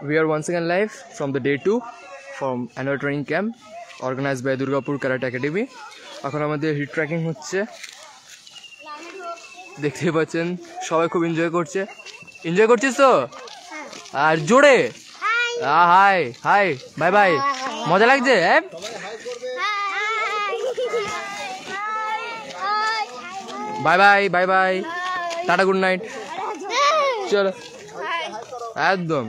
We are once again live from the day 2 from annual training camp organized by Durgapur Karate Academy. এখন আমাদের hit tracking হচ্ছে, দেখতেই পাচ্ছেন সবাই খুব এনজয় করছে। এনজয় করছিস তো? আর জোরে হাই হাই বাই বাই, মজা লাগছে? Bye bye bye bye, tata, good night, চলো একদম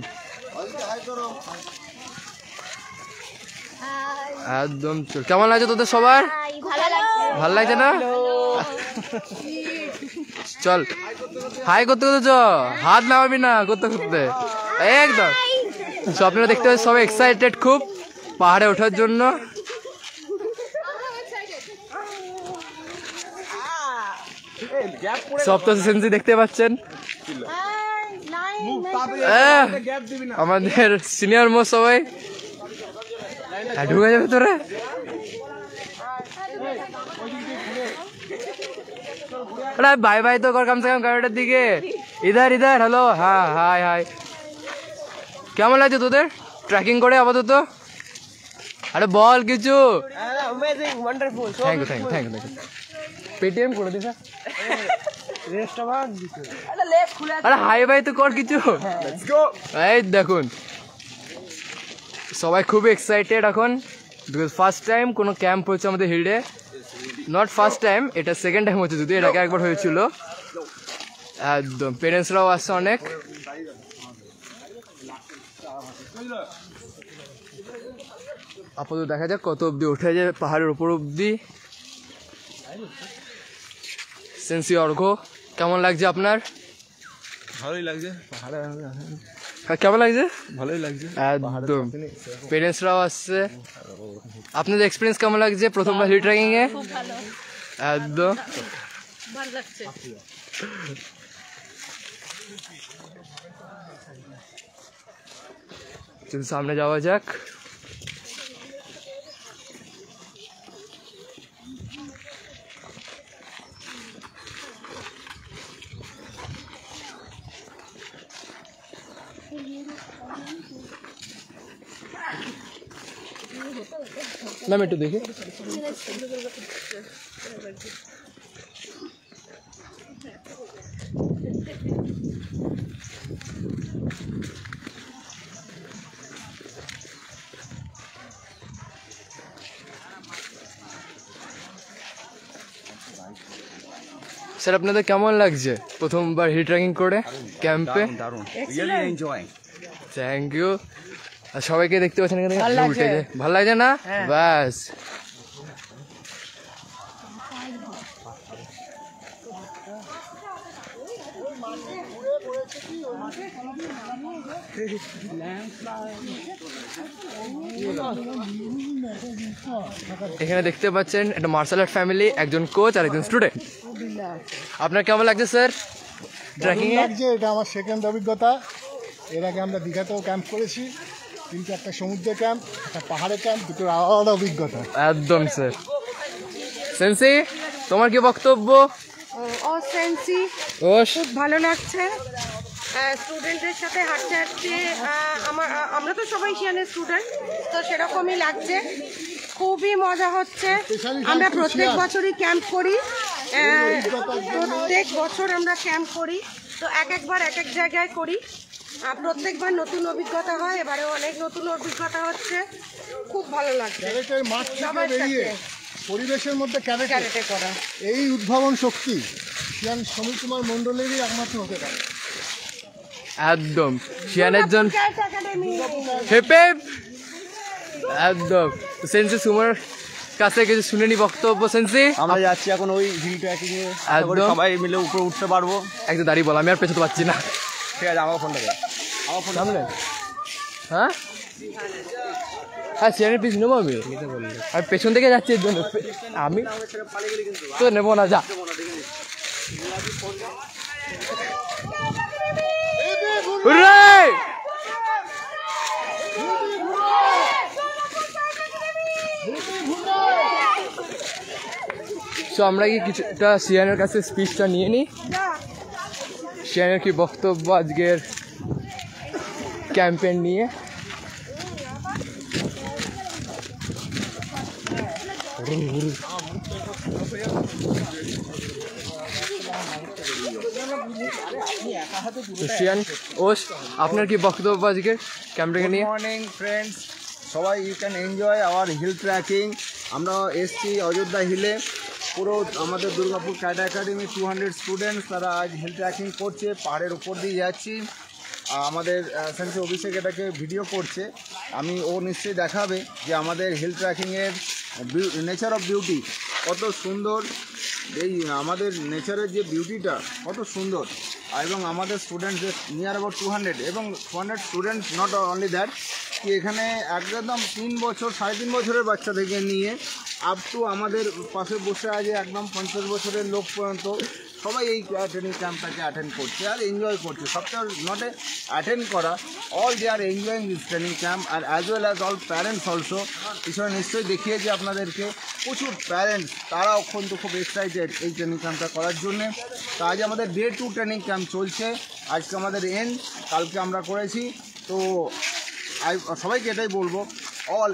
একদম। কেমন লাগছে তোদের সবার? ভালো লাগছে না? চল হাই করতে করতে চ, হাত নামাবি না করতে করতে একদম। সো আপনারা দেখতে পাচ্ছেন সবাই এক্সাইটেড খুব পাহাড়ে ওঠার জন্য। সব তো সেন্সি দেখতে পাচ্ছেন, আমাদের সিনিয়র মোস্ট সবাই ঢুকে যাবে তোরা। বাই বাই তো কর কমসে কম গাড়িটার দিকে। ইধার ইধার, হ্যালো, হ্যাঁ হাই হাই। কেমন লাগছে তোদের ট্রেকিং করে আপাতত? আরে বল কিছু। Thank you thank you thank you thank you. Paytm করে দিস। আরে হাই ভাই তো কর কিছু। এই দেখুন সবাই খুব এক্সাইটেড এখন, বিকজ ফার্স্ট টাইম কোনো ক্যাম্প হচ্ছে আমাদের হিলডে। নট ফার্স্ট টাইম, এটা সেকেন্ড টাইম হচ্ছে, যদি এর আগে একবার হয়েছিল। একদম পেরেন্টসরাও আসছে অনেক। আপাতত দেখা যাক কত অব্দি উঠে যায় পাহাড়ের উপর অব্দি। সেন্সি অর্ঘ, কেমন লাগছে আপনার? ভালোই লাগছে পাহাড়ে। কেমন লাগছে? ভালোই লাগছে একদম। পেরেন্টসরাও আসছে। আপনাদের এক্সপিরিয়েন্স কেমন লাগছে প্রথমবার হিল ট্রেকিং এ? একদম ভালো লাগছে। সামনে যাওয়া যাক। ম্যাম একটু দেখি। স্যার আপনাদের কেমন লাগছে প্রথমবার হিল ট্রেকিং করে ক্যাম্পে? Thank you. আর সবাইকে দেখতে পাচ্ছেন এখানে উল্টে যায়, ভালো লাগছে না? ব্যাস এখানে দেখতে পাচ্ছেন একটা মার্শাল আর্ট ফ্যামিলি, একজন কোচ আর একজন স্টুডেন্ট। আপনার কেমন লাগছে স্যার ট্রেকিং এ? এটা আমার সেকেন্ড অভিজ্ঞতা। এর আগে আমরা দীঘাতেও ক্যাম্প করেছি, কিন্তু একটা সমুদ্র ক্যাম্প, একটা পাহাড়ে ক্যাম্প, দুটোর আলাদা অভিজ্ঞতা। একদম স্যার। সেন্সি তোমার কি বক্তব্য? ও সেন্সি খুব ভালো লাগছে স্টুডেন্টদের সাথে হাঁটতে হাঁটতে। আমরা তো সবাই শিয়ানের স্টুডেন্ট, তো সেরকমই লাগছে, খুবই মজা হচ্ছে। আমরা প্রত্যেক বছরই ক্যাম্প করি, প্রত্যেক বছর আমরা ক্যাম্প করি, তো একবার এক এক জায়গায় করি, প্রত্যেকবার নতুন অভিজ্ঞতা হয়। এবারেও অনেক নতুন অভিজ্ঞতা হচ্ছে, খুব ভালো লাগছে। পরিবেশের মধ্যে ক্যারেটে করা এই উদ্ভাবন শক্তি শিয়ান সমীর কুমার মন্ডলেরই একমাত্র হতে পারে। একদম শিয়ানের জন হেপে একদম। সেন্সি সুমার কাছে কিছু শুনেনি বক্তব্য। সেন্সি আমরা যাচ্ছি এখন ওই হিল ট্রেকিং এ, সবাই মিলে উপরে উঠতে পারবো। একটু দাঁড়িয়ে বল, আমি আর পেছতে পারছি না। ঠিক আছে, আমার ফোনটা সামনে। হ্যাঁ হ্যাঁ শিয়ানের পিছু নেবো আমি, আর পেছন থেকে যাচ্ছি এর জন্য। আমি তো নেবো না, যা। সো আমরা কি কিছুটা শিয়ানের কাছে স্পিচটা নিয়ে নিই। শিয়ানের কি বক্তব্য আজকের ক্যাম্পেন নিয়ে। আপনার কি বক্তব্য আজকে ক্যাম্পেন নিয়ে? মর্নিং ফ্রেন্ডস, সবাই you can enjoy our hill trekking. আমরা এসছি অযোধ্যা হিলে, পুরো আমাদের দুর্গাপুর ক্যাডা একাডেমি 200 স্টুডেন্টস তারা আজ হিল ট্রেকিং করছে, পাহাড়ের উপর দিয়ে যাচ্ছি। আমাদের সেন্সি অভিষেক এটাকে ভিডিও করছে, ও নিশ্চয়ই দেখাবে যে আমাদের হিল ট্রেকিংয়ের নেচার অফ বিউটি কত সুন্দর, এই আমাদের নেচারের যে বিউটিটা কত সুন্দর। এবং আমাদের স্টুডেন্টস নিয়ার অ্যাবাউট 200 এবং 200 স্টুডেন্টস, নট অনলি দ্যাট, কি এখানে একদম 3 বছর 3.5 বছরের বাচ্চা থেকে নিয়ে আপ টু আমাদের পাশে বসে আছে একদম 50 বছরের লোক পর্যন্ত সবাই এই ট্রেনিং ক্যাম্পটাকে অ্যাটেন্ড করছে আর এনজয় করছে। সবচেয়ে নট অ্যাটেন্ড করা, all they are enjoying this training camp আর as well as all parents also. পিছনে নিশ্চয়ই দেখিয়েছে আপনাদেরকে, প্রচুর প্যারেন্টস তারাও কিন্তু খুব এক্সাইটেড এই ট্রেনিং ক্যাম্পটা করার জন্যে। তো আজ আমাদের ডে 2 ট্রেনিং ক্যাম্প চলছে, আজকে আমাদের এন্ড, কালকে আমরা করেছি। তো সবাইকে এটাই বলবো, অল